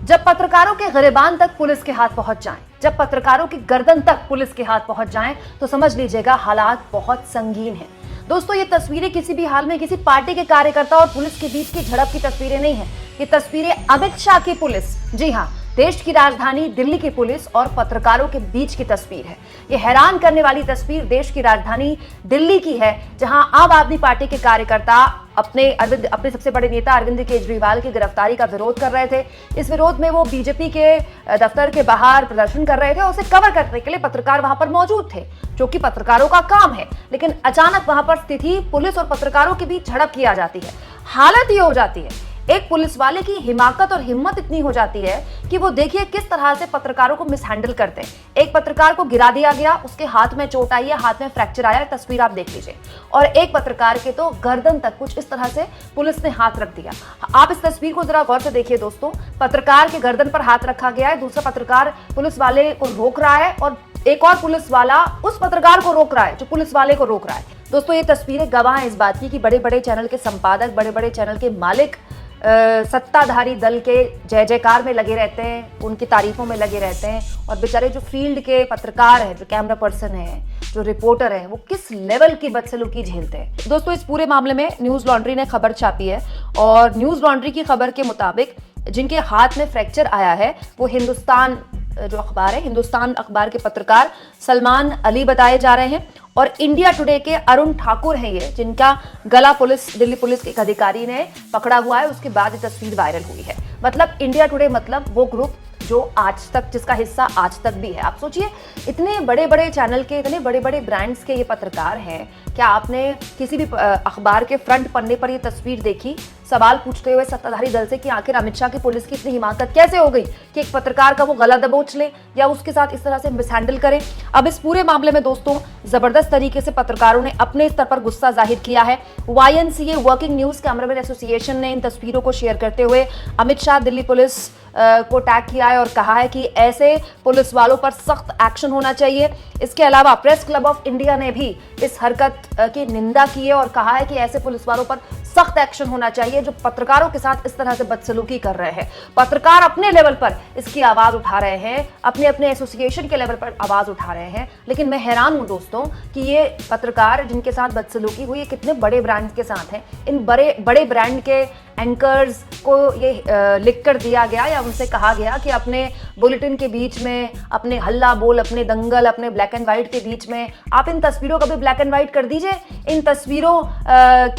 जब पत्रकारों के गिरेबान तक पुलिस के हाथ पहुंच जाएं, जब पत्रकारों की गर्दन तक पुलिस के हाथ पहुंच जाएं, तो समझ लीजिएगा हालात बहुत संगीन हैं। दोस्तों, ये तस्वीरें किसी भी हाल में किसी पार्टी के कार्यकर्ता और पुलिस के बीच की झड़प की तस्वीरें नहीं है। ये तस्वीरें अमित शाह की पुलिस, जी हाँ, देश की राजधानी दिल्ली की पुलिस और पत्रकारों के बीच की तस्वीर है। ये हैरान करने वाली तस्वीर देश की राजधानी दिल्ली की है, जहां आम आदमी पार्टी के कार्यकर्ता अपने सबसे बड़े नेता अरविंद केजरीवाल की गिरफ्तारी का विरोध कर रहे थे। इस विरोध में वो बीजेपी के दफ्तर के बाहर प्रदर्शन कर रहे थे और उसे कवर करने के लिए पत्रकार वहां पर मौजूद थे, जो कि पत्रकारों का काम है। लेकिन अचानक वहां पर स्थिति पुलिस और पत्रकारों के बीच झड़प की आ जाती है। हालत ये हो जाती है, एक पुलिस वाले की हिमाकत और हिम्मत इतनी हो जाती है कि वो देखिए किस तरह से पत्रकारों को मिसहैंडल करते हैं। एक पत्रकार को गिरा दिया गया, उसके हाथ में चोट आई है, हाथ में फ्रैक्चर आया, तस्वीर आप देख लीजिए। और एक पत्रकार के तो गर्दन तक कुछ इस तरह से पुलिस ने हाथ रख दिया। आप इस तस्वीर को जरा गौर से देखिए दोस्तों। पत्रकार के गर्दन पर हाथ रखा गया है, दूसरा पत्रकार पुलिस वाले को रोक रहा है और एक और पुलिस वाला उस पत्रकार को रोक रहा है जो पुलिस वाले को रोक रहा है। दोस्तों, ये तस्वीरें गवाह हैं इस बात की कि बड़े बड़े चैनल के संपादक, बड़े बड़े चैनल के मालिक सत्ताधारी दल के जय जयकार में लगे रहते हैं, उनकी तारीफों में लगे रहते हैं, और बेचारे जो फील्ड के पत्रकार हैं, जो कैमरा पर्सन हैं, जो रिपोर्टर हैं, वो किस लेवल की बदसलूकी झेलते हैं। दोस्तों, इस पूरे मामले में न्यूज लॉन्ड्री ने खबर छापी है और न्यूज लॉन्ड्री की खबर के मुताबिक जिनके हाथ में फ्रैक्चर आया है वो हिंदुस्तान जो अखबार है, हिंदुस्तान अखबार के पत्रकार सलमान अली बताए जा रहे हैं और इंडिया टुडे के अरुण ठाकुर हैं ये, जिनका गला दिल्ली पुलिस के एक अधिकारी ने पकड़ा हुआ है। उसके बाद ये तस्वीर वायरल हुई है। मतलब इंडिया टुडे मतलब वो ग्रुप जो आज तक, जिसका हिस्सा आज तक भी है। आप सोचिए, इतने बड़े बड़े चैनल के, इतने बड़े बड़े ब्रांड्स के ये पत्रकार हैं। क्या आपने किसी भी अखबार के फ्रंट पन्ने पर ये तस्वीर देखी, सवाल पूछते हुए सत्ताधारी दल से कि आखिर अमित शाह की पुलिस की इतनी हिमाकत कैसे हो गई कि एक पत्रकार का वो गला दबोच ले या उसके साथ इस तरह से मिसहैंडल करे। अब इस पूरे मामले में दोस्तों जबरदस्त तरीके से पत्रकारों ने अपने स्तर पर गुस्सा जाहिर किया है। YNCA working news cameraman association ने इन तस्वीरों को शेयर करते हुए अमित शाह दिल्ली पुलिस को टैग किया है और कहा है कि ऐसे पुलिस वालों पर सख्त एक्शन होना चाहिए। इसके अलावा प्रेस क्लब ऑफ इंडिया ने भी इस हरकत की निंदा की है और कहा है कि ऐसे पुलिस वालों पर सख्त एक्शन होना चाहिए जो पत्रकारों के साथ इस तरह से बदसलूकी कर रहे हैं। पत्रकार अपने लेवल पर इसकी आवाज उठा रहे हैं, अपने अपने एसोसिएशन के लेवल पर आवाज उठा रहे हैं। लेकिन मैं हैरान हूं दोस्तों कि ये पत्रकार जिनके साथ बदसलूकी हुई है कितने बड़े ब्रांड के साथ हैं। इन बड़े बड़े ब्रांड के एंकर्स को ये लिख कर दिया गया या उनसे कहा गया कि अपने बुलेटिन के बीच में, अपने हल्ला बोल, अपने दंगल, अपने ब्लैक एंड व्हाइट के बीच में आप इन तस्वीरों का भी ब्लैक एंड व्हाइट कर दीजिए। इन तस्वीरों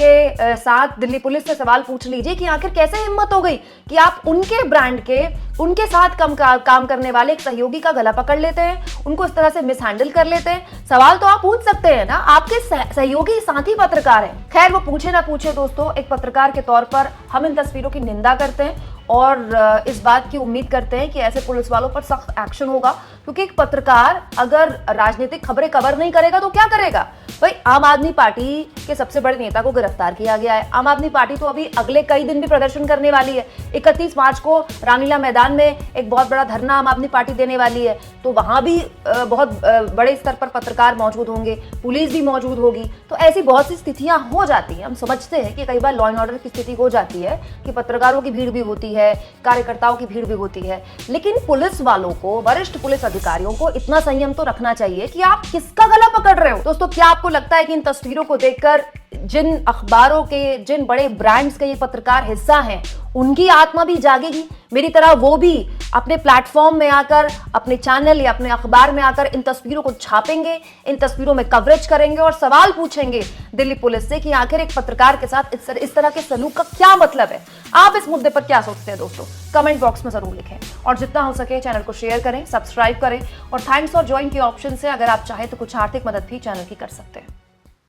के साथ दिल्ली पुलिस से सवाल पूछ लीजिए कि आखिर कैसे हिम्मत हो गई कि आप उनके ब्रांड के, उनके साथ काम करने वाले एक सहयोगी का गला पकड़ लेते हैं, उनको इस तरह से मिसहैंडल कर लेते हैं। सवाल तो आप पूछ सकते हैं ना, आपके सहयोगी साथी पत्रकार हैं। खैर, वो पूछे ना पूछे दोस्तों, एक पत्रकार के तौर पर हम इन तस्वीरों की निंदा करते हैं और इस बात की उम्मीद करते हैं कि ऐसे पुलिस वालों पर सख्त एक्शन होगा। क्योंकि एक पत्रकार अगर राजनीतिक खबरें कवर नहीं करेगा तो क्या करेगा भाई। आम आदमी पार्टी के सबसे बड़े नेता को गिरफ्तार किया गया है। आम आदमी पार्टी तो अभी अगले कई दिन भी प्रदर्शन करने वाली है। 31 मार्च को रामलीला मैदान में एक बहुत बड़ा धरना आम आदमी पार्टी देने वाली है, तो वहां भी बहुत बड़े स्तर पर पत्रकार मौजूद होंगे, पुलिस भी मौजूद होगी। तो ऐसी बहुत सी स्थितियां हो जाती हैं। हम समझते हैं कि कई बार लॉ एंड ऑर्डर की स्थिति हो जाती है कि पत्रकारों की भीड़ भी होती है, कार्यकर्ताओं की भीड़ भी होती है। लेकिन पुलिस वालों को, वरिष्ठ पुलिस अधिकारियों को इतना संयम तो रखना चाहिए कि आप किसका गला पकड़ रहे हो। दोस्तों, क्या आपको लगता है कि इन तस्वीरों को देखकर जिन अखबारों के, जिन बड़े ब्रांड्स के ये पत्रकार हिस्सा हैं, उनकी आत्मा भी जागेगी? मेरी तरह वो भी अपने प्लेटफॉर्म में आकर, अपने चैनल या अपने अखबार में आकर इन तस्वीरों को छापेंगे, इन तस्वीरों में कवरेज करेंगे और सवाल पूछेंगे दिल्ली पुलिस से कि आखिर एक पत्रकार के साथ इस तरह के सलूक का क्या मतलब है। आप इस मुद्दे पर क्या सोचते हैं दोस्तों? कमेंट बॉक्स में जरूर लिखें और जितना हो सके चैनल को शेयर करें, सब्सक्राइब करें और थैंक्स फॉर ज्वाइन के ऑप्शन से अगर आप चाहें तो कुछ आर्थिक मदद भी चैनल की कर सकते हैं।